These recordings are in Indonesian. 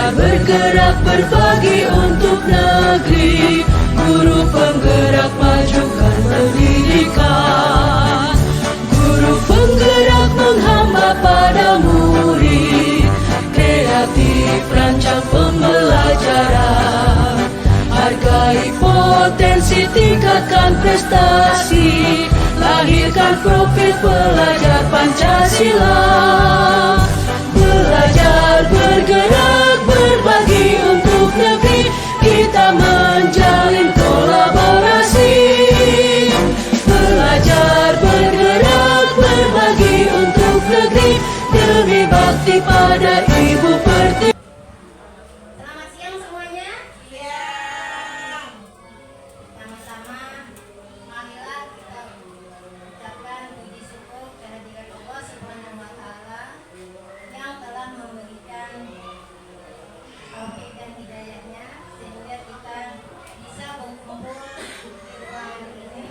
bergerak berbagi untuk negeri, guru penggerak majukan pendidikan, guru penggerak menghamba pada murid, kreatif rancang pembelajaran, hargai potensi, tingkatkan prestasi, lahirkan profil pelajar Pancasila. Belajar, bergerak, berbagi untuk negeri, kita menjalin kolaborasi. Belajar, bergerak, berbagi untuk negeri, demi bakti pada Ibu Pertiwi. Selamat siang semuanya. Siang. Sama-sama, marilah kita ucapkan puji syukur kehadirat Allah Subhanahu wa Ta'ala yang telah memberikan taufik dan hidayahnya sehingga kita bisa berkumpul di ruangan ini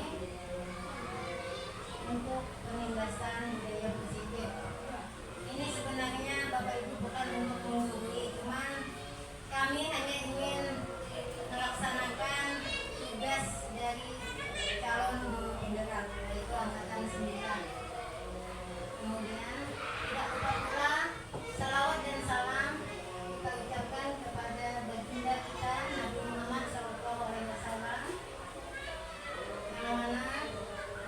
untuk penindasan budaya positif. Ini sebenarnya Bapak Ibu bukan untuk menggurui, cuman kami hanya ingin melaksanakan tugas dari calon guru penggerak, yaitu angkatan 9. Kemudian tidak lupa pula salawat dan salam kita ucapkan kepada baginda kita Nabi Muhammad SAW, yang mana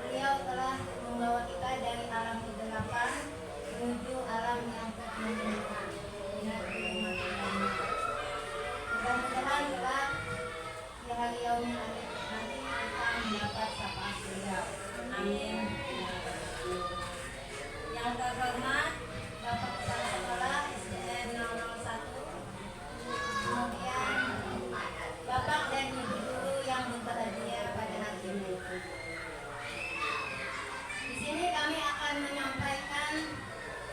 beliau telah membawa kita dari alam kegelapan menuju alam yang kebenaran. Mudah-mudahan kelak di hari yaumil akhir nanti kita mendapat syafaat beliau. Amin. Yang terhormat Bapak Kepala Sekolah SDN 001, kemudian Bapak dan Ibu guru yang berbahagia pada hari ini. Di sini kami akan menyampaikan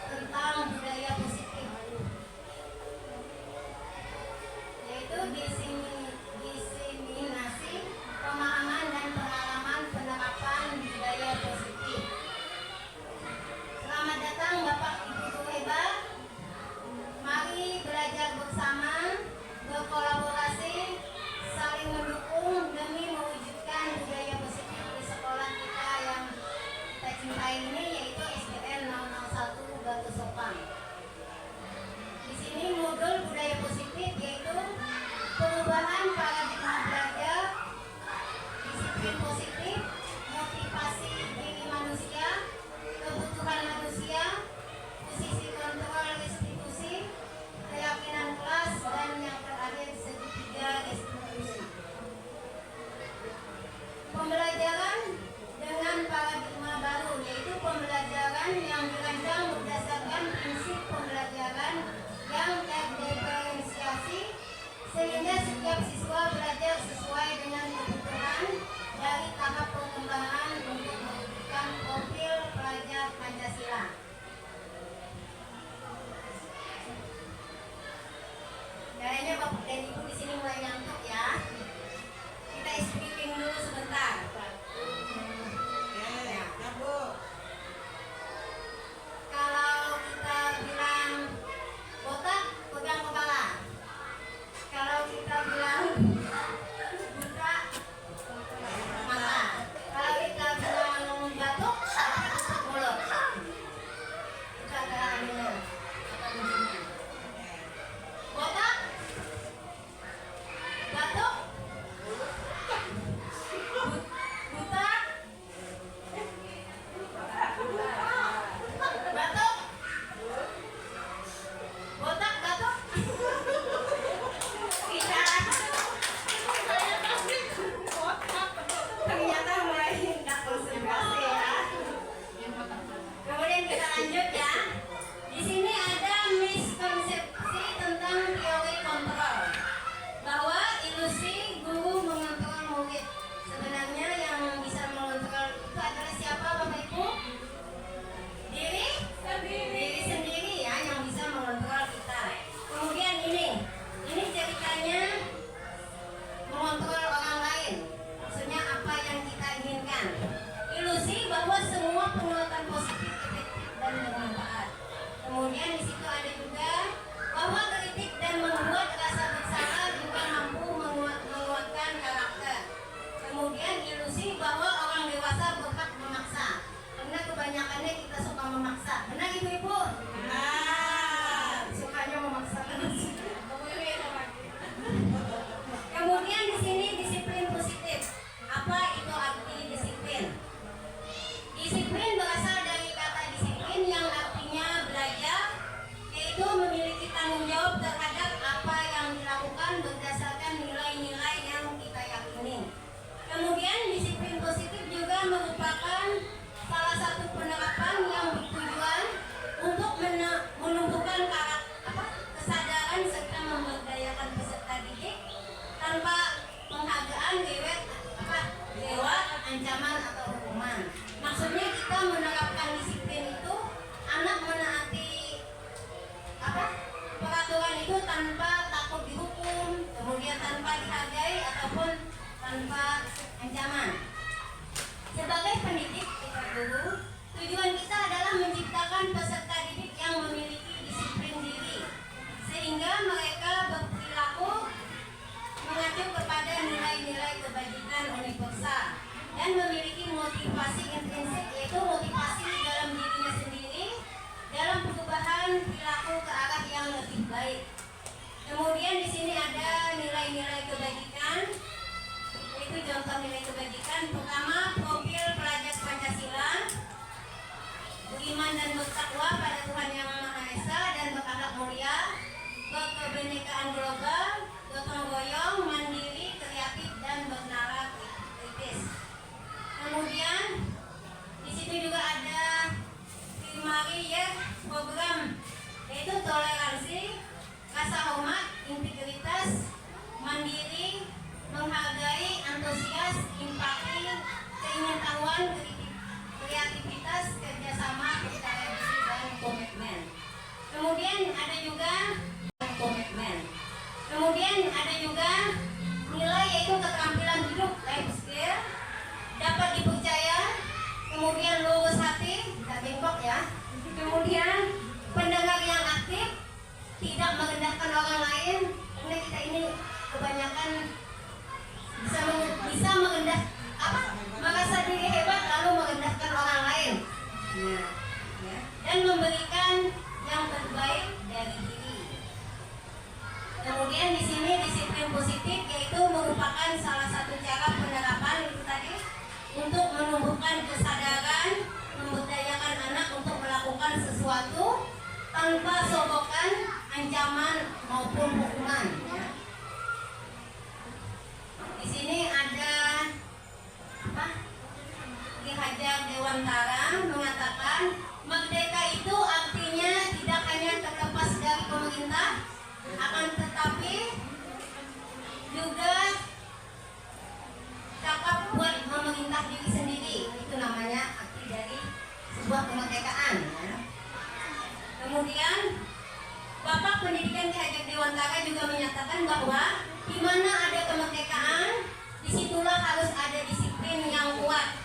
tentang budaya positif, yaitu diseminasi pemahaman dan pengalaman penerapan budaya positif. Selamat datang Bapak Ibu guru hebat. Mari belajar bersama, berkolaborasi, saling mendukung demi mewujudkan budaya positif di sekolah kita yang kita cintai ini, yaitu SDN 001 Batu Sopang. Di sini modul budaya positif yaitu perubahan paradigma belajar, disiplin positif, motivasi diri manusia, kebutuhan manusia, posisi kontrol restitusi, keyakinan kelas, dan yang terakhir segitiga restitusi. Pembelajaran dengan paradigma baru, yaitu pembelajaran yang dirancang berdasarkan prinsip pembelajaran yang terdiferensiasi, sehingga setiap siswa belajar sesuai dengan kebutuhan dari tahap pengembangan untuk mewujudkan profil pelajar Pancasila. Kayaknya Bapak dan Ibu di sini mulai ngantuk ya. Kita speaking dulu sebentar. Ya, Bu. Kalau kita bilang botak, pegang kepala. Kalau kita bilang buta, mata. Kalau kita bilang batuk, tutup mulut. ibu-ibu? Sukanya memaksakan. Kemudian di sini disiplin positif. Apa itu arti disiplin? Disiplin berasal dari kata disiplin yang artinya belajar, yaitu memiliki tanggung jawab terhadap apa yang dilakukan berdasarkan nilai-nilai yang kita yakini. Kemudian disiplin positif juga merupakan salah satu penerapan yang bertujuan untuk menumbuhkan kesadaran serta memberdayakan peserta didik tanpa penghargaan lewat ancaman atau hukuman. Maksudnya kita menerapkan disiplin itu anak menaati peraturan itu tanpa takut dihukum, kemudian tanpa dihargai ataupun tanpa ancaman. Sebagai pendidik kita guru, tujuan kita adalah menciptakan peserta didik yang memiliki disiplin diri, sehingga mereka berperilaku mengacu kepada nilai-nilai kebajikan universal dan memiliki motivasi intrinsik, yaitu motivasi dalam dirinya sendiri dalam perubahan perilaku ke arah yang lebih baik. Kemudian di sini ada nilai-nilai kebajikan, yaitu contoh nilai kebajikan. Pertama, profil pelajar Pancasila, beriman dan bertakwa pada Tuhan Yang Maha Esa dan berakhlak mulia, berkebinekaan global, gotong royong, mandiri, kreatif dan bernalar kritis. Kemudian di situ juga ada primary program, yaitu toleransi, rasa hormat, integritas, mandiri, menghargai, antusias, empati, keingintahuan, kreativitas, kerjasama, percaya diri dan komitmen. Kemudian ada juga nilai, yaitu keterampilan hidup, life skill, dapat dipercaya, kemudian lurus hati, tidak bengkok ya. Kemudian pendengar yang aktif, tidak merendahkan orang lain, karena kita ini kebanyakan bisa merasa diri hebat lalu merendahkan orang lain. Dan memberikan yang terbaik dari diri. Kemudian di sini disiplin positif, yaitu merupakan salah satu cara penerapan itu tadi untuk menumbuhkan kesadaran, memberdayakan anak untuk melakukan sesuatu tanpa sogokan, ancaman maupun hukuman. Di sini ada Ki Hajar Dewantara mengatakan merdeka itu artinya tidak hanya terlepas dari pemerintah, akan tetapi juga cakap buat memerintah diri sendiri. Itu namanya arti dari sebuah kemerdekaan ya. Kemudian Bapak Pendidikan Ki Hajar Dewantara juga menyatakan bahwa di mana ada kemerdekaan, disitulah harus ada disiplin yang kuat.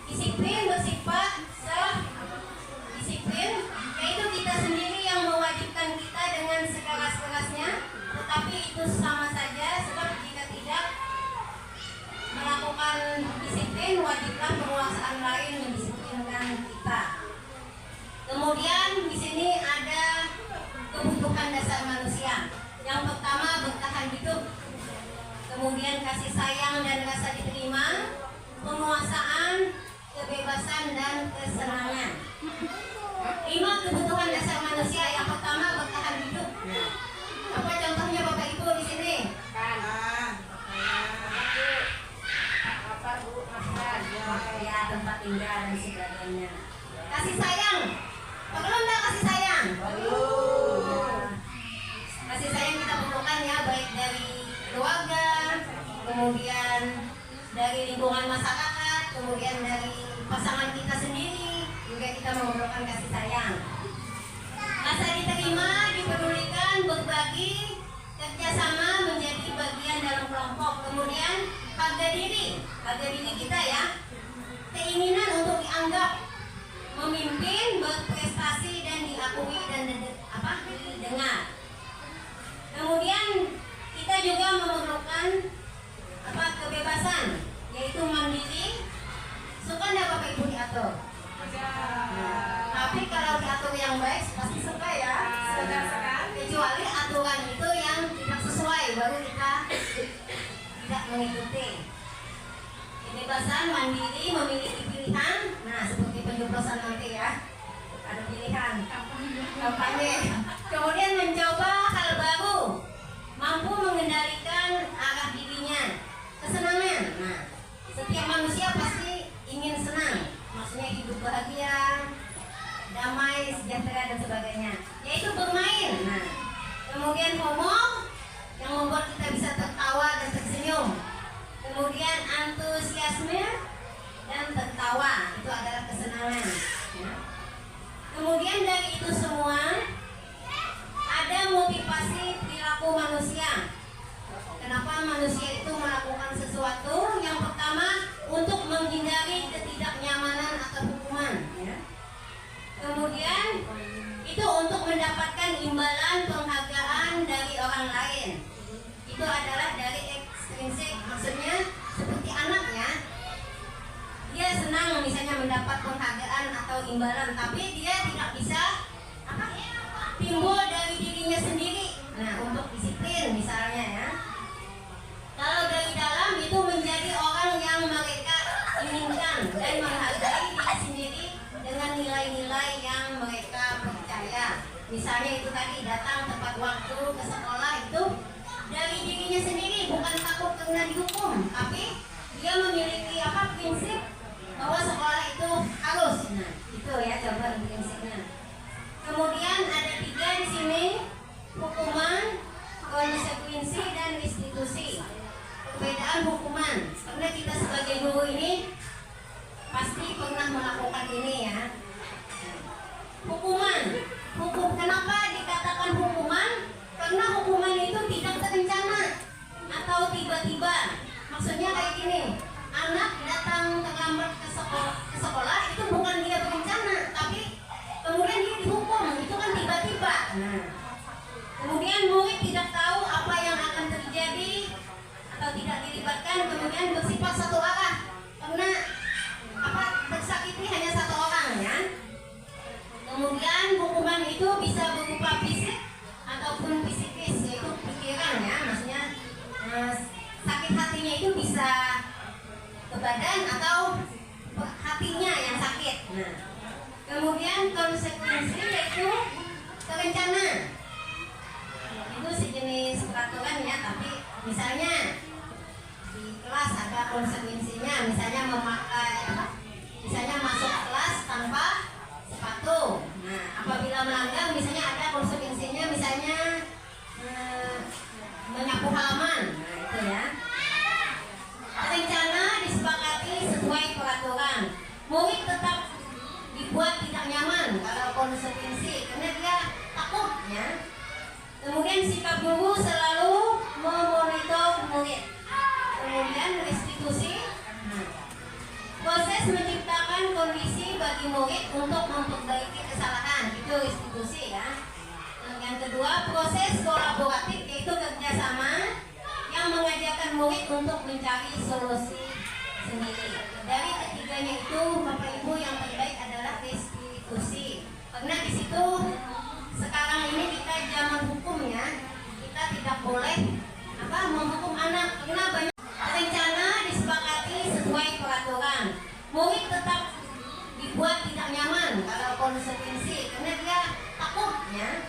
Disiplin bersifat self-disiplin, yaitu kita sendiri yang mewajibkan kita dengan sekeras-kerasnya, tetapi itu sama saja, sebab jika tidak melakukan disiplin, wajiblah penguasaan lain mendisiplinkan kita. Kemudian di sini ada kebutuhan dasar manusia. Yang pertama, bertahan hidup. Kemudian kasih sayang dan rasa diterima, penguasaan, kebebasan dan kesenangan. 5 kebutuhan dasar manusia. Yang pertama, bertahan hidup. Apa contohnya Bapak Ibu di sini? Ya, tempat tinggal dan sebagainya. Kasih sayang. Perlu nggak kasih sayang? Perlu. Kasih sayang kita perlukan ya, baik dari keluarga, kemudian dari lingkungan masyarakat, kemudian dari pasangan kita sendiri, juga kita memerlukan kasih sayang. Rasa diterima, dipedulikan, berbagi, kerjasama, menjadi bagian dalam kelompok. Kemudian harga diri kita ya, keinginan untuk dianggap, memimpin, berprestasi dan diakui dan didengar. Kemudian kita juga memerlukan kebebasan, yaitu mandiri. Suka nggak Bapak Ibu diatur? Tapi kalau diatur guru yang baik pasti suka ya. Suka sekali. Kecuali aturan itu yang tidak sesuai, baru kita tidak mengikuti. Kebebasan mandiri memiliki pilihan. Nah, seperti pencoblosan nanti ya, ada pilihan. Kampanye. Kemudian mencoba hal baru, mampu mengendalikan arah dirinya. Kesenangan. Nah, setiap manusia pasti ingin senang, maksudnya hidup bahagia, damai, sejahtera dan sebagainya. Yaitu bermain. Nah, kemudian homo yang membuat kita bisa tertawa dan tersenyum. Kemudian antusiasme dan tertawa, itu adalah kesenangan. Ya. Kemudian dari itu semua ada motivasi perilaku manusia. Kenapa manusia itu melakukan sesuatu? Yang pertama, untuk menghindari ketidaknyamanan atau hukuman. Ya. Kemudian itu untuk mendapatkan imbalan penghargaan dari orang lain. Itu adalah dari ekstrinsik, maksudnya seperti anak ya. Dia senang misalnya mendapat penghargaan atau imbalan, tapi dia tidak bisa timbul dari dirinya sendiri. Nah, untuk disiplin misalnya ya. Kalau dari dalam itu menjadi orang yang mereka inginkan dan menghargai diri sendiri dengan nilai-nilai yang mereka percaya. Misalnya itu tadi datang tepat waktu ke sekolah itu dari dirinya sendiri, bukan takut kena dihukum, tapi dia memiliki prinsip bahwa sekolah itu harus. Nah, itu ya coba prinsipnya. Kemudian ada 3 di sini, hukuman, konsekuensi dan restitusi. Perbedaan hukuman, karena kita sebagai guru ini pasti pernah melakukan ini ya. Hukuman, kenapa dikatakan hukuman? Karena hukuman itu tidak terencana atau tiba-tiba. Maksudnya kayak gini, anak datang terlambat ke sekolah itu bukan dia berencana, tapi kemudian dia dihukum, itu kan tiba-tiba. Nah, kemudian murid tidak tahu apa yang akan terjadi atau tidak dilibatkan, kemudian bersifat satu arah karena tersakiti hanya satu orang ya. Kemudian hukuman itu bisa berupa fisik ataupun psikis, yaitu pikiran ya, maksudnya sakit hatinya itu bisa ke badan atau hatinya yang sakit. Nah, kemudian konsekuensi yaitu terencana, itu sejenis peraturan ya, tapi misalnya di kelas ada konsekuensinya, misalnya misalnya masuk kelas tanpa sepatu. Nah, apabila melanggar misalnya ada konsekuensinya, misalnya menyapu halaman. Nah, itu ya. Rencana disepakati sesuai peraturan. Murid tetap dibuat tidak nyaman kalau konsekuensi, karena dia takut ya. Kemudian sikap guru selalu memonitor murid. Kemudian restitusi. Proses menciptakan kondisi bagi murid untuk memperbaiki kesalahan, itu restitusi ya. Yang kedua, proses kolaboratif, yaitu kerjasama yang mengajarkan murid untuk mencari solusi sendiri. Dari ketiganya itu, Bapak Ibu, yang terbaik adalah restitusi. Karena di situ sekarang ini kita zaman hukum ya, kita tidak boleh menghukum anak, karena banyak rencana disepakati sesuai peraturan. Murid tetap dibuat tidak nyaman kalau konsekuensi, karena dia takut ya.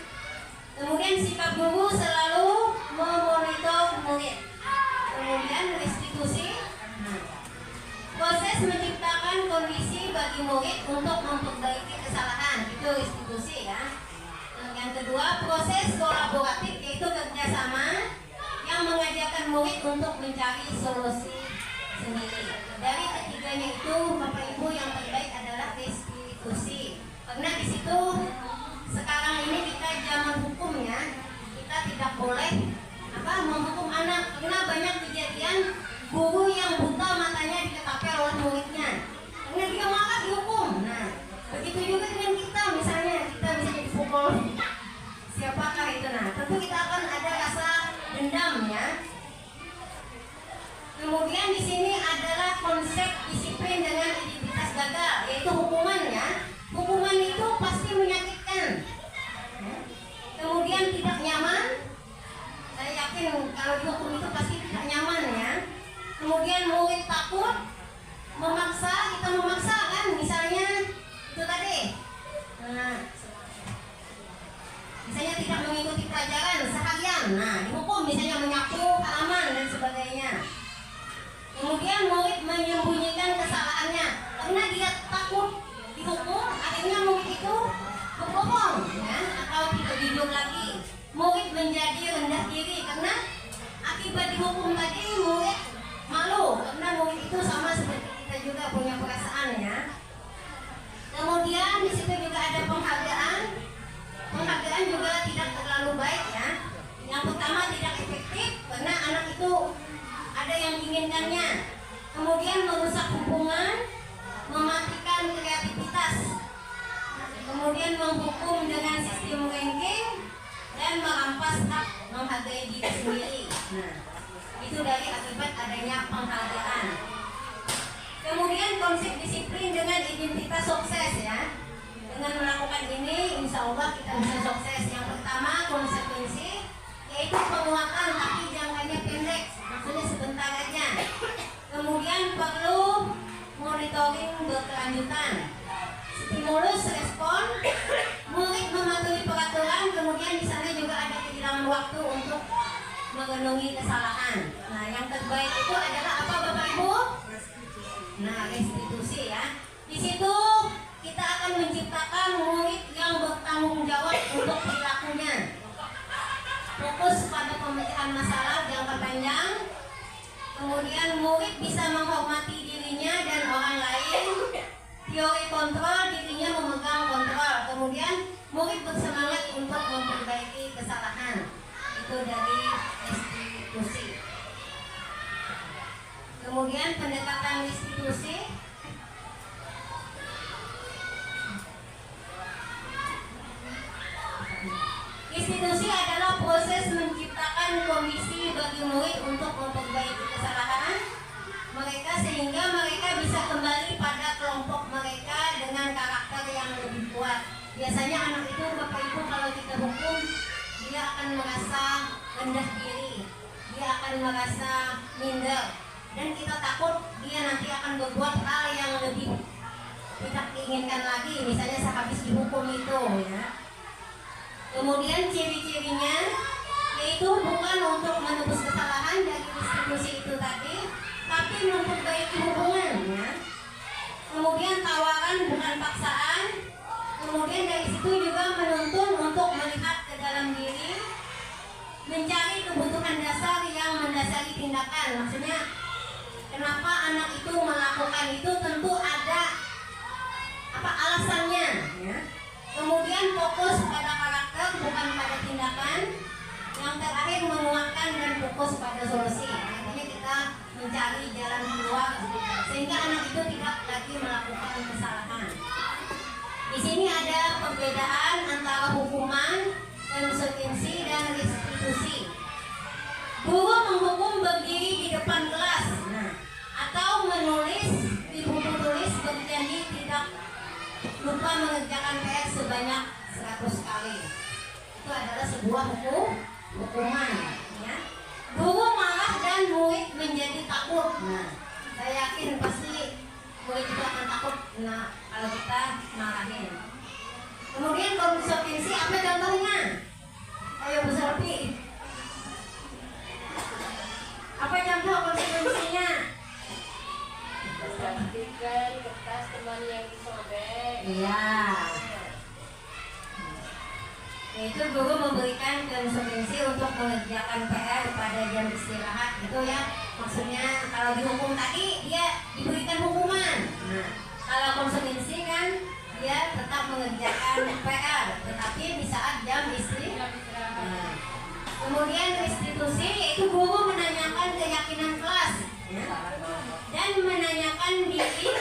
Kemudian sikap guru selalu memonitor murid. Kemudian restitusi. Proses menciptakan kondisi bagi murid untuk memperbaiki kesalahan, itu restitusi ya. Yang kedua, proses kolaboratif, yaitu kerjasama yang mengajarkan murid untuk mencari solusi sendiri. Dari ketiganya itu, Bapak Ibu, yang terbaik adalah restitusi. Karena di situ sekarang ini kita zaman hukum ya, kita tidak boleh menghukum anak, karena banyak kejadian guru yang buta matanya ditetapi oleh muridnya, karena dia malah dihukum. Nah, begitu juga dengan kita, misalnya kita bisa dipukul, siapakah itu? Nah, tentu kita akan ada rasa dendam ya. Kemudian di sini adalah konsep disiplin dengan identitas gagal, yaitu hukuman ya. Hukuman itu pasti menyakitkan. misalnya tidak mengikuti pelajaran seharian, nah dihukum misalnya menyapu halaman dan sebagainya. Kemudian murid menyembunyikan kesalahannya karena dia takut dihukum, akhirnya murid itu berbohong ya, atau tidak jujur lagi. Murid menjadi rendah diri karena akibat dihukum tadi murid malu, karena murid itu sama seperti kita juga punya perasaan ya. Kemudian di situ juga ada penghargaan. Penghargaan juga tidak terlalu baik ya. Yang pertama tidak efektif karena anak itu ada yang diinginkannya. Kemudian merusak hubungan, mematikan kreativitas. Kemudian menghukum dengan sistem ranking dan merampas hak menghargai diri sendiri. Nah, itu dari akibat adanya penghargaan. Kemudian konsep disiplin dengan identitas sukses ya. Dengan melakukan ini, insya Allah kita bisa sukses. Yang pertama konsekuensi, yaitu penguatan tapi jangkanya pendek, maksudnya sebentar aja. Kemudian perlu monitoring berkelanjutan. Stimulus respon, murid mematuhi peraturan, kemudian di sana juga ada kehilangan waktu untuk memenuhi kesalahan. Nah, yang terbaik itu adalah apa Bapak Ibu? Nah, restitusi ya. Di situ kita akan menciptakan murid yang bertanggung jawab untuk perilakunya. Fokus pada pemecahan masalah jangka panjang. Kemudian murid bisa menghormati dirinya dan orang lain. Teori kontrol, dirinya memegang kontrol. Kemudian murid bersemangat untuk memperbaiki kesalahan. Itu dari restitusi. Kemudian pendekatan restitusi. Restitusi adalah proses menciptakan kondisi bagi murid untuk memperbaiki kesalahan mereka sehingga mereka bisa kembali pada kelompok mereka dengan karakter yang lebih kuat. Biasanya anak itu Bapak Ibu kalau kita hukum, dia akan merasa rendah diri, dia akan merasa minder, dan kita takut dia nanti akan berbuat hal yang lebih tidak diinginkan lagi, misalnya sehabis dihukum itu ya. Kemudian ciri-cirinya yaitu bukan untuk menebus kesalahan dari restitusi itu tadi, tapi memperbaiki hubungan ya. Kemudian tawaran bukan paksaan. Kemudian dari situ juga menuntun untuk melihat ke dalam diri, mencari kebutuhan dasar yang mendasari tindakan. Maksudnya kenapa anak itu melakukan itu, tentu ada apa alasannya ya. Kemudian fokus pada karakter bukan pada tindakan. Yang terakhir menguatkan dan fokus pada solusi. Artinya kita mencari jalan keluar sehingga anak itu tidak lagi melakukan kesalahan. Di sini ada perbedaan antara hukuman, konsekuensi dan restitusi. Guru menghukum berdiri di depan kelas, atau menulis di buku tulis berjanji tidak lupa mengerjakan PR sebanyak 100 kali. Itu adalah sebuah hukuman ya. Guru marah dan murid menjadi takut. Nah, saya yakin pasti murid itu akan takut kalau kita marahin. Kemudian konsekuensi apa contohnya? Ayo Bu Selvi. Apa contoh konsekuensinya? Pastikan kertas teman yang disobek. Iya. Yaitu guru memberikan konsekuensi untuk mengerjakan PR pada jam istirahat gitu ya. Maksudnya kalau dihukum tadi dia diberikan hukuman. Nah, kalau konsekuensi kan dia tetap mengerjakan PR, tetapi di saat jam istirahat. Nah, kemudian restitusi yaitu guru menanyakan keyakinan kelas ya, dan menanyakan diri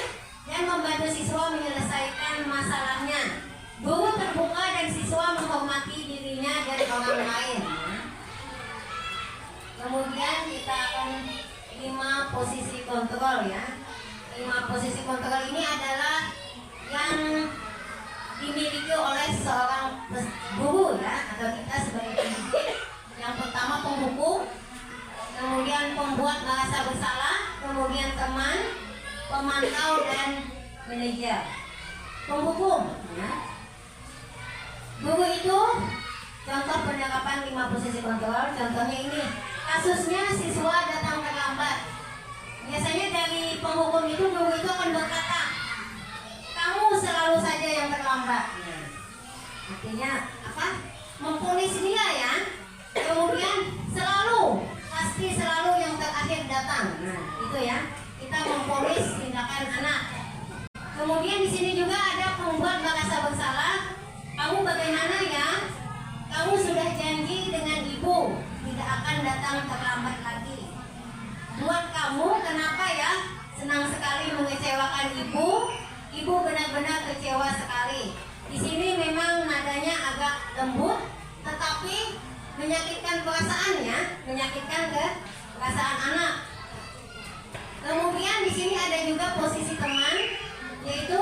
dan membantu siswa menyelesaikan masalahnya. Guru terbuka dan siswa menghormati dirinya dan orang lain. Kemudian kita akan 5 posisi kontrol ya. 5 posisi kontrol ini adalah yang dimiliki oleh seorang guru ya, atau kita sebagai pendidik. Yang pertama penghukum, kemudian pembuat merasa bersalah, kemudian teman, pemantau dan manajer. Penghukum ya. Guru itu contoh penerapan 5 posisi kontrol. Contohnya ini, kasusnya siswa datang terlambat. Biasanya dari penghukum itu, guru itu akan berkata, kamu selalu saja yang terlambat. Artinya apa? Memponis dia ya. Kemudian pasti selalu yang terakhir datang. Nah, itu ya. Kita memponis tindakan anak. Kemudian di sini juga ada membuat merasa bersalah. Kamu bagaimana ya? Kamu sudah janji dengan ibu tidak akan datang terlambat lagi. Buat kamu kenapa ya? Senang sekali mengecewakan ibu. Ibu benar-benar kecewa sekali. Di sini memang nadanya agak lembut, tetapi menyakitkan perasaannya, menyakitkan ke perasaan anak. Kemudian di sini ada juga posisi teman, yaitu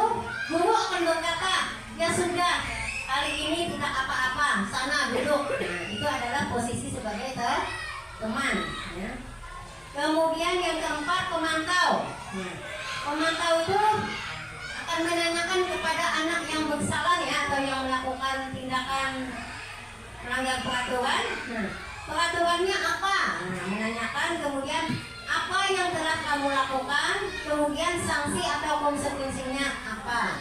guru akan berkata, ya sudah, hari ini tidak apa-apa, sana duduk. Nah, itu adalah posisi sebagai teman. Ya. Kemudian yang keempat, pemantau. Nah, pemantau itu akan menanyakan kepada anak yang bersalah ya, atau yang melakukan tindakan melanggar peraturan. Nah, peraturannya apa? Nah, menanyakan kemudian apa yang telah kamu lakukan, kemudian sanksi atau konsekuensinya apa.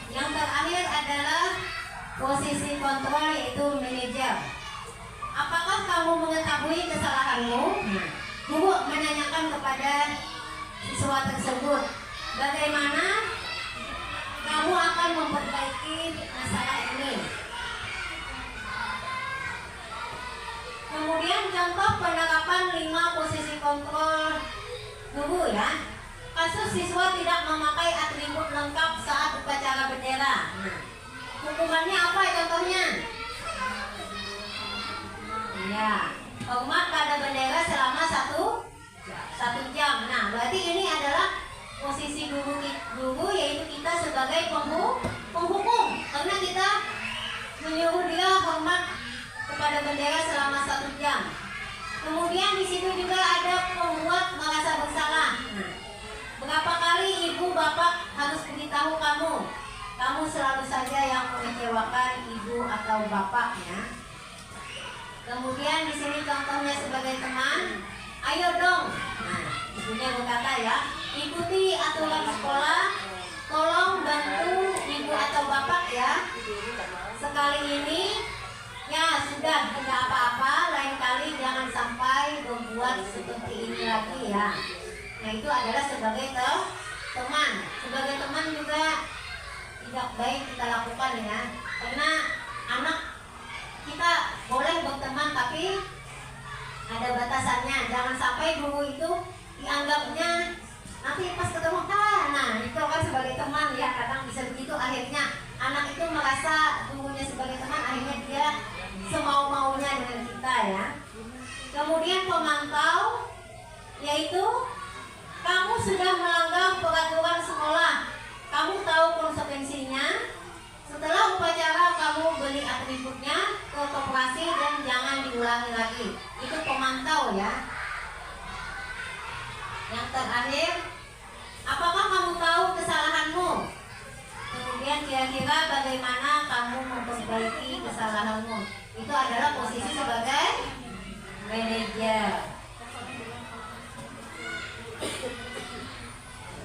Yang terakhir adalah posisi kontrol, yaitu manajer. Apakah kamu mengetahui kesalahanmu? Nah, guru menanyakan kepada siswa tersebut, bagaimana kamu akan memperbaiki masalah ini. Kemudian contoh penerapan 5 posisi kontrol guru ya. Kasus siswa tidak memakai atribut lengkap saat upacara bendera. Nah, hukumannya apa contohnya? Ya, hormat pada bendera selama satu jam. Nah, berarti ini adalah posisi guru yaitu kita sebagai penghukum, karena kita menyuruh dia hormat kepada bendera selama 1 jam. Kemudian di situ juga ada pembuat merasa bersalah. Nah, berapa kali ibu bapak harus beritahu kamu selalu saja yang mengecewakan ibu atau bapaknya. Kemudian di sini contohnya sebagai teman, ayo dong. Nah, ibunya berkata ya, ikuti aturan sekolah, tolong bantu ibu atau bapak ya. Sekali ini ya sudah, tidak apa-apa, lain kali jangan sampai membuat seperti ini lagi ya. Nah, itu adalah sebagai teman. Sebagai teman juga tidak baik kita lakukan ya, karena anak kita boleh berteman tapi ada batasannya. Jangan sampai guru itu dianggapnya nanti pas ketemu nah itu kan sebagai teman ya, kadang bisa begitu. Akhirnya anak itu merasa gurunya sebagai teman, akhirnya dia semau-maunya dengan kita ya. Kemudian pemantau, yaitu kamu sudah melanggar peraturan sekolah, kamu tahu konsekuensinya. Setelah upacara kamu beli atributnya ke koperasi dan jangan diulangi lagi. Itu pemantau ya. Yang terakhir, apakah kamu tahu kesalahanmu? Kemudian kira-kira bagaimana kamu memperbaiki kesalahanmu? Itu adalah posisi sebagai manajer.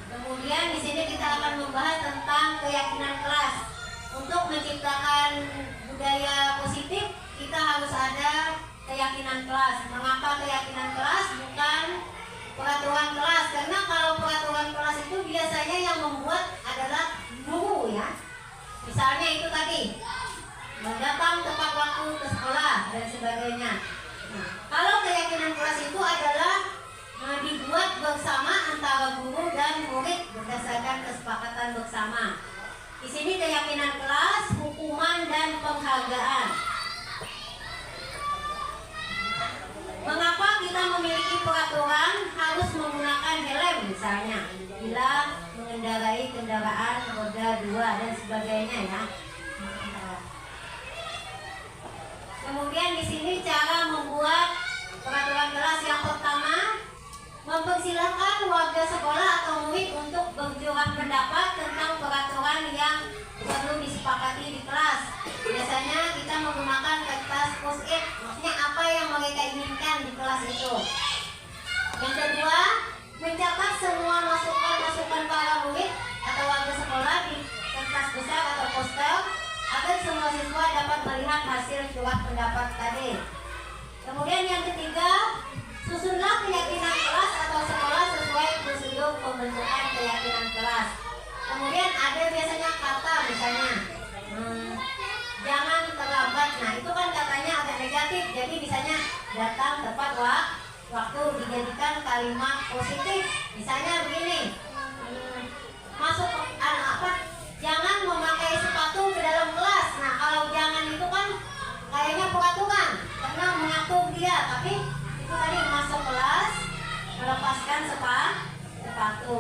Kemudian di sini kita akan membahas tentang keyakinan kelas. Untuk menciptakan budaya positif, kita harus ada keyakinan kelas. Mengapa keyakinan kelas bukan peraturan kelas? Karena kalau peraturan kelas itu biasanya yang membuat adalah guru ya. Misalnya itu tadi, datang tepat waktu ke sekolah dan sebagainya. Nah, kalau keyakinan kelas itu adalah dibuat bersama antara guru dan murid berdasarkan kesepakatan bersama. Di sini keyakinan kelas, hukuman dan penghargaan. Mengapa kita memiliki peraturan harus menggunakan helm misalnya bila mengendarai kendaraan roda 2 dan sebagainya ya. Kemudian di sini cara membuat peraturan kelas. Yang pertama, mempersilahkan warga sekolah atau murid untuk berjuang pendapat tentang peraturan yang perlu disepakati di kelas. Biasanya kita menggunakan kertas target, maksudnya apa yang mereka inginkan di kelas itu. Yang kedua, mencatat semua masukan para murid atau warga sekolah di kertas besar atau poster agar semua siswa dapat melihat hasil surat pendapat tadi. Kemudian yang ketiga, susunlah keyakinan kelas atau sekolah sesuai prosedur pembentukan keyakinan kelas. Kemudian ada biasanya kata misalnya jangan terlambat. Nah itu kan katanya agak negatif. Jadi misalnya datang tepat waktu dijadikan kalimat positif. Misalnya begini, masuk jangan memakai sepatu ke dalam kelas. Nah kalau jangan itu kan kayaknya peraturan karena mengatur dia, tapi itu tadi masuk kelas melepaskan sepatu.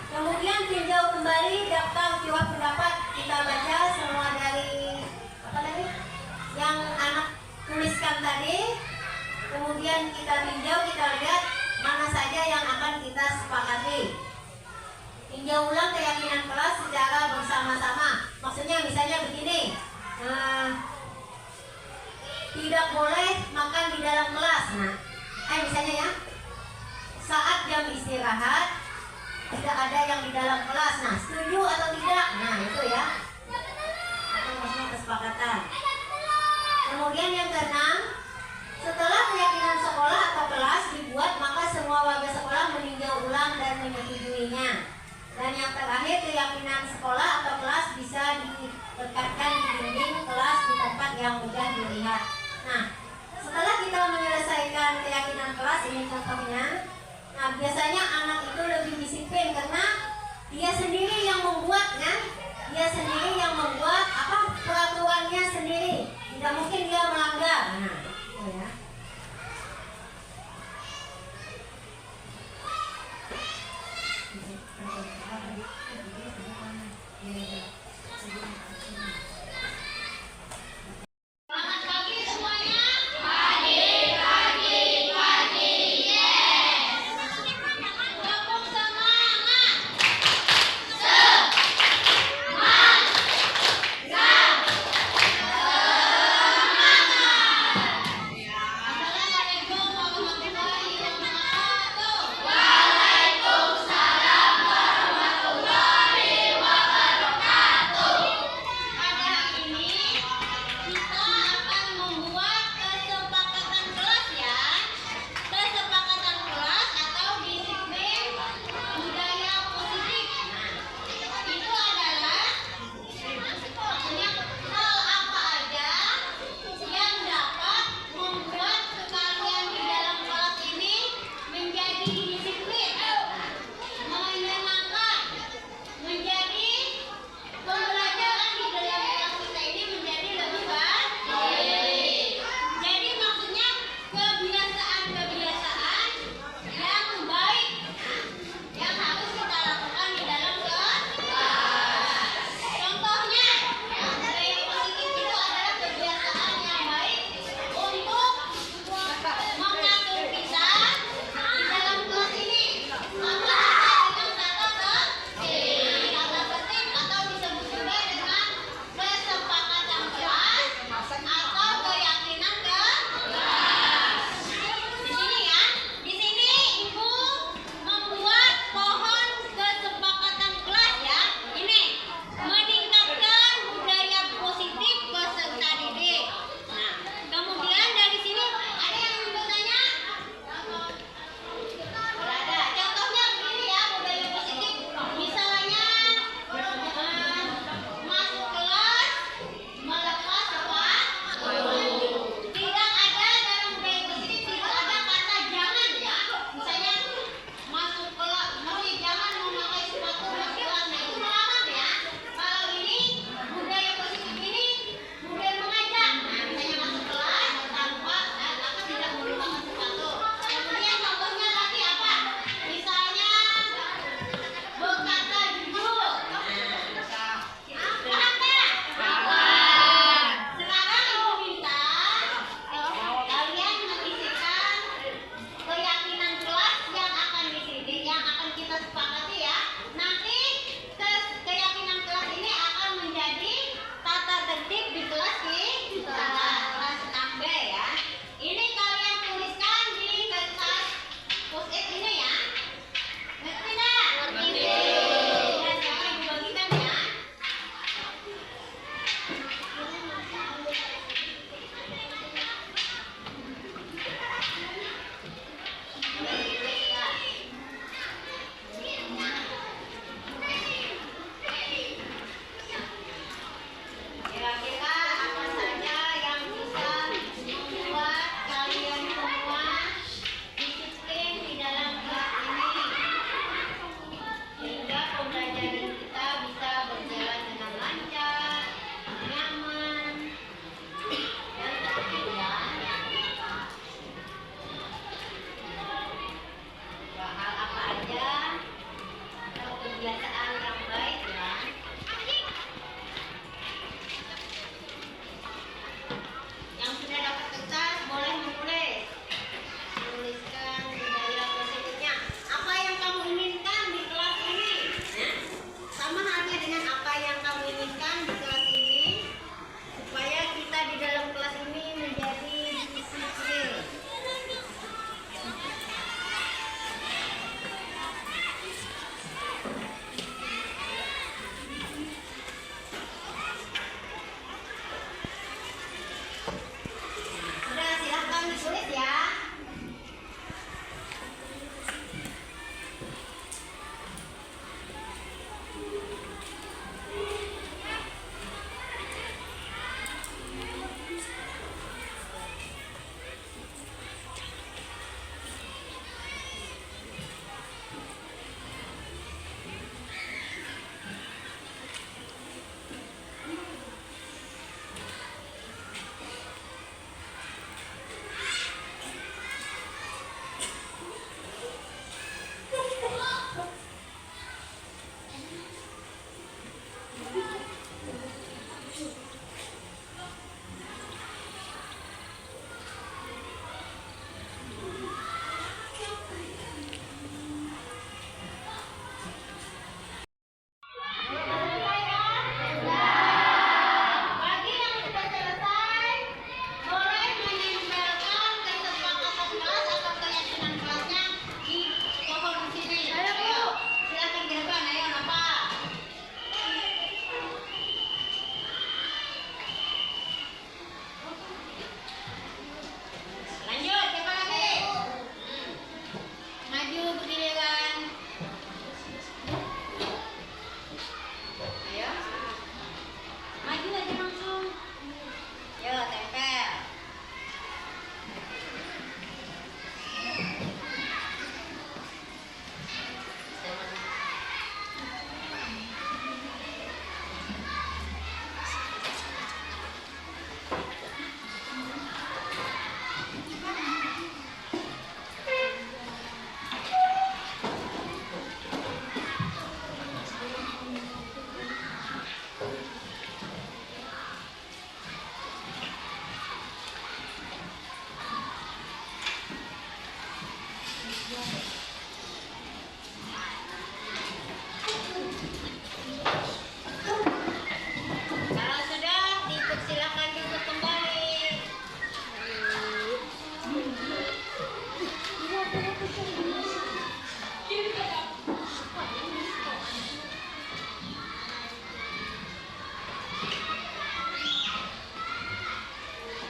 Kemudian tinjau kembali daftar surat pendapat, kita baca semua dari yang anak tuliskan tadi. Kemudian kita tinjau, kita lihat mana saja yang akan kita sepakati. Tinjau ulang keyakinan kelas secara bersama-sama. Maksudnya misalnya begini, tidak boleh makan di dalam kelas. Nah, misalnya ya, saat jam istirahat tidak ada yang di dalam kelas. Nah, setuju atau tidak? Nah, itu ya. Itu maksudnya kesepakatan. Kemudian yang keenam, setelah keyakinan sekolah atau kelas dibuat, maka semua warga sekolah meninjau ulang dan menyetujuinya. Dan yang terakhir, keyakinan sekolah atau kelas bisa dilekatkan di dinding kelas di tempat yang mudah dilihat. Nah, setelah kita menyelesaikan keyakinan kelas, ini contohnya. Nah, biasanya anak itu lebih disiplin karena dia sendiri yang membuatnya, dia sendiri yang membuat peraturannya sendiri. Tidak mungkin dia melanggar. Nah, itu ya.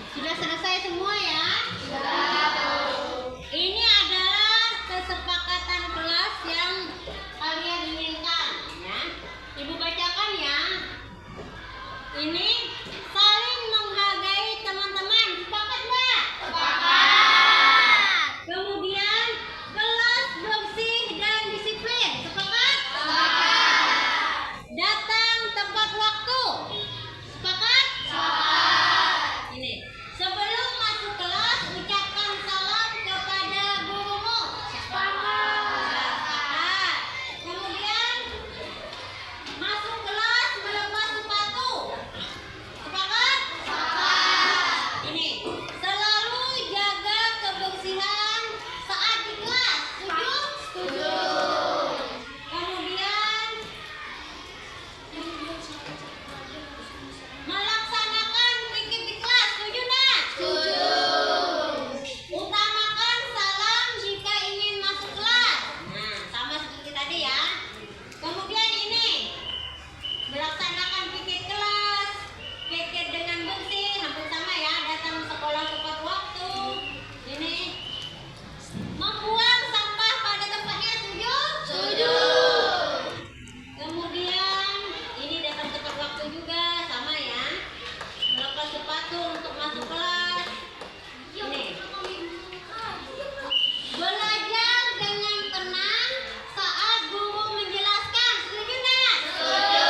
Sudah selesai semua ya? Ini adalah kesepakatan kelas yang kalian inginkan ya. Ibu bacakan ya. Ini saling menghargai teman-teman. Sepakat nggak? Sepakat. Kemudian kelas bersih dan disiplin. Sepakat? Sepakat. Datang tepat waktu. Sepakat? Sepakat. Ini sebelum masuk kelas ucapkan salam kepada gurumu. Sepakat. Sepakat. Kemudian masuk kelas melepas sepatu. Sepakat? Sepakat. Ini selalu jaga kebersihan saat di kelas. Setuju? Setuju. Kemudian melaksanakan pikir di kelas. Setuju nggak? Setuju. Utamakan salam jika ingin masuk kelas. Nah, sama seperti tadi ya. Kemudian ini melaksanakan pikir kelas, pikir dengan bersih, hampir sama ya, datang sekolah tepat waktu. Ini membuang sampah pada tempatnya. Setuju? Setuju. Kemudian ini datang tepat waktu juga, sama ya. Melepas sepatu untuk masuk kelas. Ini belajar dengan tenang saat guru menjelaskan. Setuju nggak? Setuju.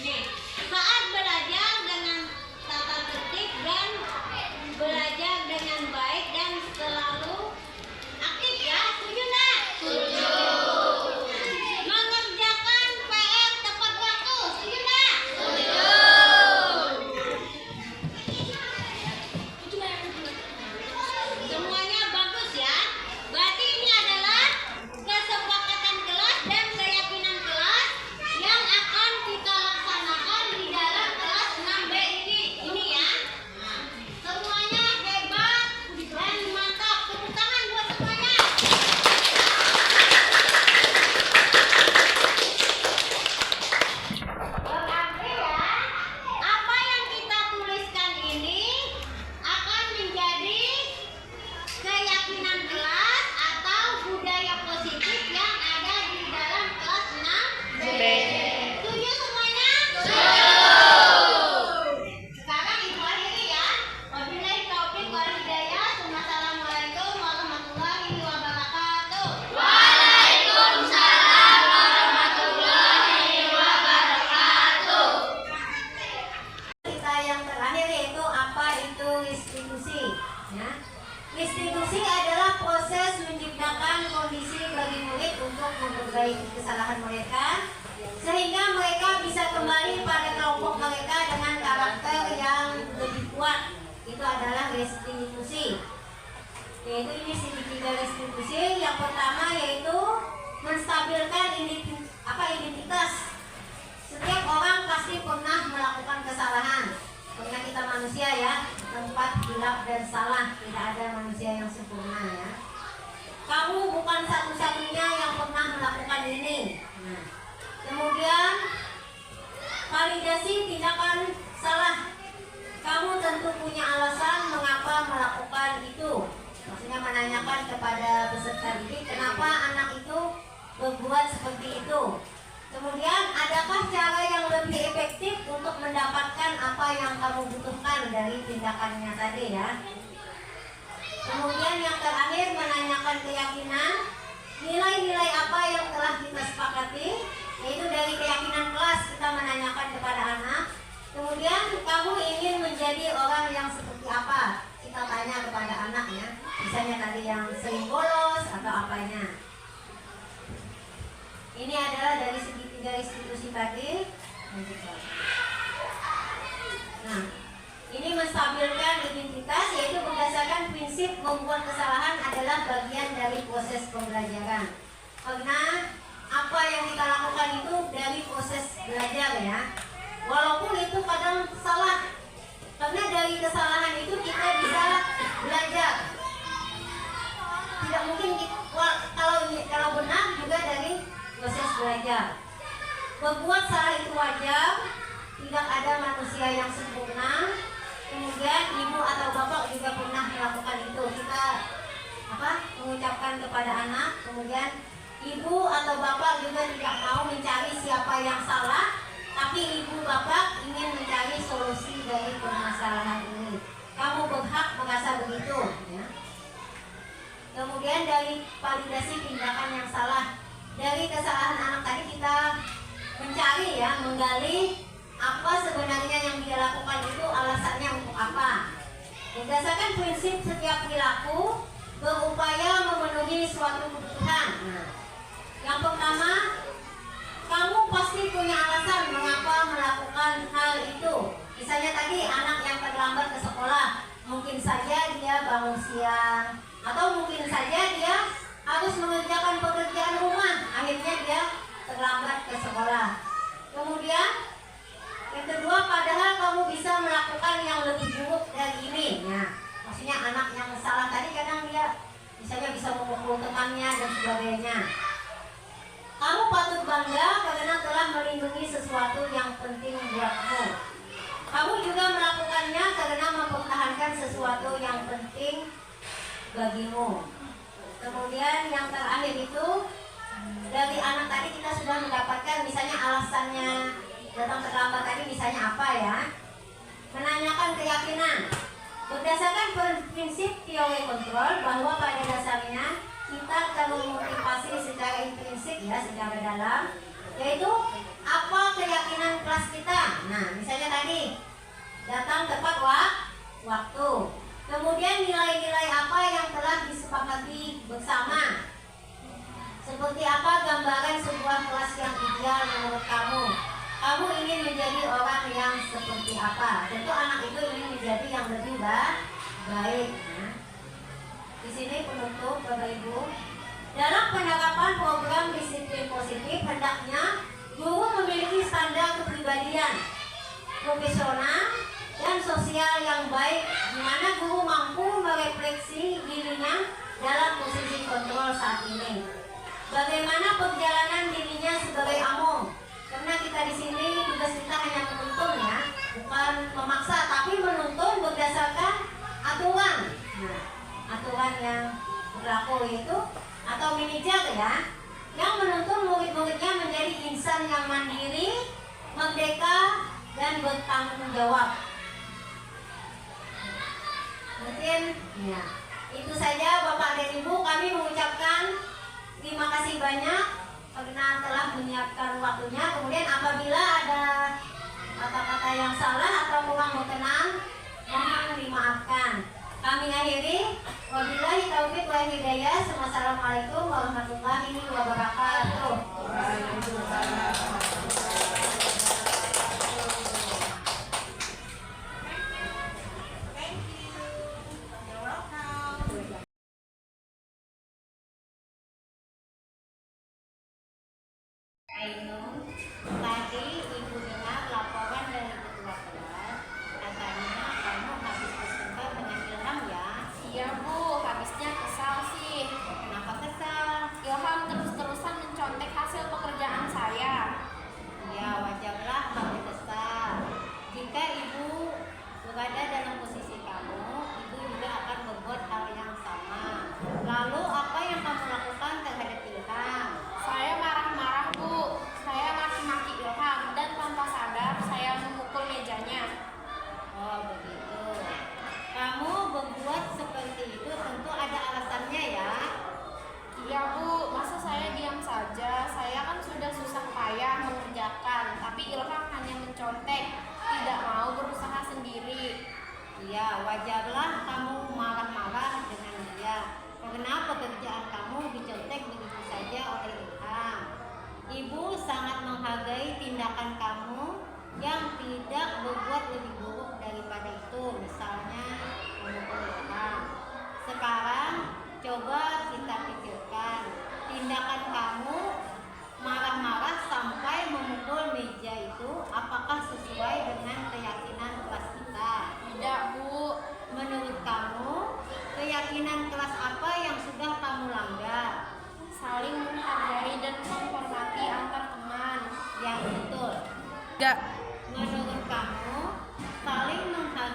Nih, saat belajar dengan tata tertib dan belajar dengan baik dan selalu aktif ya. Setuju nggak? Setuju. Mengerjakan PR tepat waktu. Setuju nggak? Setuju. Semuanya bagus ya. Berarti ini adalah kesepakatan kelas dan keyakinan kelas yang akan kita laksanakan di dalam kelas 6B ini. Ini ya. Nah, semuanya hebat dan mantap. Tepuk tangan buat semuanya. Berarti ya, apa yang kita tuliskan ini akan menjadi keyakinan kelas atau budaya positif yang ada di dalam kelas 6B. Setuju semuanya? Setuju. Sekarang ibu akhiri ya. Wabillahi taufiq wal hidayah. Wassalamualaikum warahmatullahi wabarakatuh. Waalaikumsalam warahmatullahi wabarakatuh. Kita yang terakhir yaitu apa itu restitusi ya. Restitusi adalah proses menciptakan kondisi bagi murid untuk memperbaiki kesalahan mereka sehingga mereka bisa kembali pada kelompok mereka dengan karakter yang lebih kuat. Itu adalah restitusi. Yaitu ini tiga restitusi. Yang pertama yaitu menstabilkan identitas. Setiap orang pasti pernah melakukan kesalahan. Karena kita manusia ya, tempat hilaf dan salah, tidak ada manusia yang sempurna ya. Kamu bukan satu-satunya yang pernah melakukan ini. Nah, kemudian validasi tindakan salah. Kamu tentu punya alasan mengapa melakukan itu. Maksudnya menanyakan kepada peserta didik kenapa anak itu berbuat seperti itu. Kemudian adakah cara yang lebih efektif untuk mendapatkan apa yang kamu butuhkan dari tindakannya tadi ya. Kemudian yang terakhir menanyakan keyakinan, nilai-nilai apa yang telah kita sepakati, yaitu dari keyakinan kelas kita menanyakan kepada anak. Kemudian kamu ingin menjadi orang yang seperti apa? Kita tanya kepada anak ya. Misalnya tadi yang sering bolos atau apanya. Ini adalah dari segi tiga institusi tadi. Nah, ini menstabilkan identitas yaitu berdasarkan prinsip membuat kesalahan adalah bagian dari proses pembelajaran. Karena apa yang kita lakukan itu dari proses belajar ya. Walaupun itu kadang salah. Karena dari kesalahan itu kita bisa belajar. Tidak mungkin kalau benar juga dari proses belajar. Berbuat salah itu wajar, tidak ada manusia yang sempurna. Kemudian Kemudian ibu atau bapak juga tidak mau mencari siapa yang salah, tapi ibu bapak ingin mencari solusi dari permasalahan ini. Kamu berhak merasa begitu, ya. Kemudian dari validasi tindakan yang salah. Dari kesalahan anak tadi kita mencari, ya, menggali apa sebenarnya yang dia lakukan itu, alasannya untuk apa. Berdasarkan prinsip setiap perilaku berupaya memenuhi suatu kebutuhan. Yang pertama, kamu pasti punya alasan mengapa melakukan hal itu. Misalnya tadi anak yang terlambat ke sekolah, mungkin saja dia bangun siang, atau mungkin saja dia harus mengerjakan pekerjaan rumah, akhirnya dia terlambat ke sekolah. Kemudian yang kedua, padahal kamu bisa melakukan yang lebih buruk dari ini. Nah, maksudnya anak yang salah tadi kadang dia misalnya bisa memukul temannya dan sebagainya. Kamu patut bangga karena telah melindungi sesuatu yang penting buatmu. Kamu juga melakukannya karena mempertahankan sesuatu yang penting bagimu. Kemudian yang terakhir itu, dari anak tadi kita sudah mendapatkan misalnya alasannya datang terlambat tadi misalnya apa, ya. Menanyakan keyakinan. Berdasarkan prinsip teori kontrol bahwa pada dasarnya kita akan memotivasi secara intrinsik, ya, secara dalam, yaitu apa keyakinan kelas kita. Nah, misalnya tadi datang tepat waktu. Kemudian nilai-nilai apa yang telah disepakati bersama. Seperti apa gambaran sebuah kelas yang ideal menurut kamu? Kamu ingin menjadi orang yang seperti apa? Tentu anak itu ingin menjadi yang lebih baik. Nah, di sini penutup Bapak Ibu, dalam penerapan program disiplin positif hendaknya guru memiliki standar kepribadian profesional dan sosial yang baik, di mana guru mampu merefleksi dirinya dalam posisi kontrol saat ini. Bagaimana perjalanan dirinya sebagai among? Karena kita di sini tugas kita hanya menuntun, ya, bukan memaksa, tapi menuntun berdasarkan aturan. Nah, aturan yang berlaku itu atau manajer, ya, yang menuntun murid-muridnya menjadi insan yang mandiri, merdeka, dan bertanggung jawab. Mungkin, ya, itu saja Bapak dan Ibu. Kami mengucapkan terima kasih banyak karena telah menyiapkan waktunya. Kemudian apabila ada kata-kata yang salah atau kurang berkenan, mohon dimaafkan. Kami akhiri. Wabillahi taufiq wal hidayah. Wassalamualaikum warahmatullahi wabarakatuh. Ainun, tadi Ibu dengar laporan dari ketua kelas, katanya kamu habis bertengkar dengan Ilham, ya? Iya Bu, habisnya kesal sih. Kenapa kesal? Ilham terus-terusan mencontek hasil pekerjaan saya. Ya, wajarlah kamu kesal. Jika Ibu berada dalam posisi kamu, Ibu juga akan berbuat hal yang sama. Lalu apa yang kamu lakukan terhadap Ilham? Saya marah-marah Bu, saya maki-maki Ilham dan tanpa sadar saya memukul mejanya. Oh, begitu. Kamu berbuat seperti itu tentu ada alasannya, ya. Iya Bu, masa saya diam saja? Saya kan sudah susah payah mengerjakan, tapi Ilham hanya mencontek, tidak mau berusaha sendiri. Iya, wajarlah kamu marah-marah dengan dia karena pekerjaan kamu dicontek begitu saja oleh Ilham. Ibu sangat menghargai tindakan kamu yang tidak berbuat lebih buruk daripada itu, misalnya memukul Ilham. Sekarang coba kita pikirkan, tindakan kamu marah-marah sampai memukul meja itu apakah sesuai dengan keyakinan kelas kita? Tidak Bu. Menurut kamu, keyakinan kelas apa yang sudah kamu langgar? Saling menghargai dan menghormati antar teman. Yang betul. Tidak. Menurut kamu, saling menghargai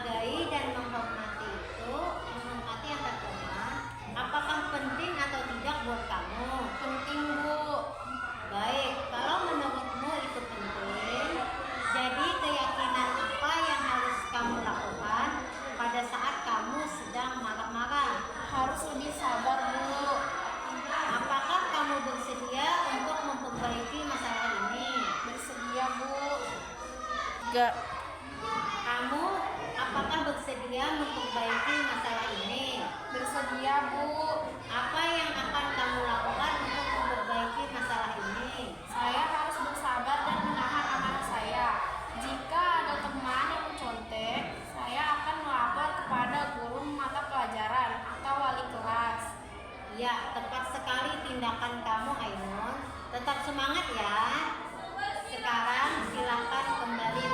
Kamu apakah bersedia memperbaiki masalah ini? Bersedia, Bu. Apa yang akan kamu lakukan untuk memperbaiki masalah ini? Saya harus bersabar dan menahan amarah saya. Jika ada teman yang mencontek, saya akan melapor kepada guru mata pelajaran atau wali kelas. Ya, tepat sekali tindakan kamu, Ainun. Tetap semangat ya. Sekarang silakan kembali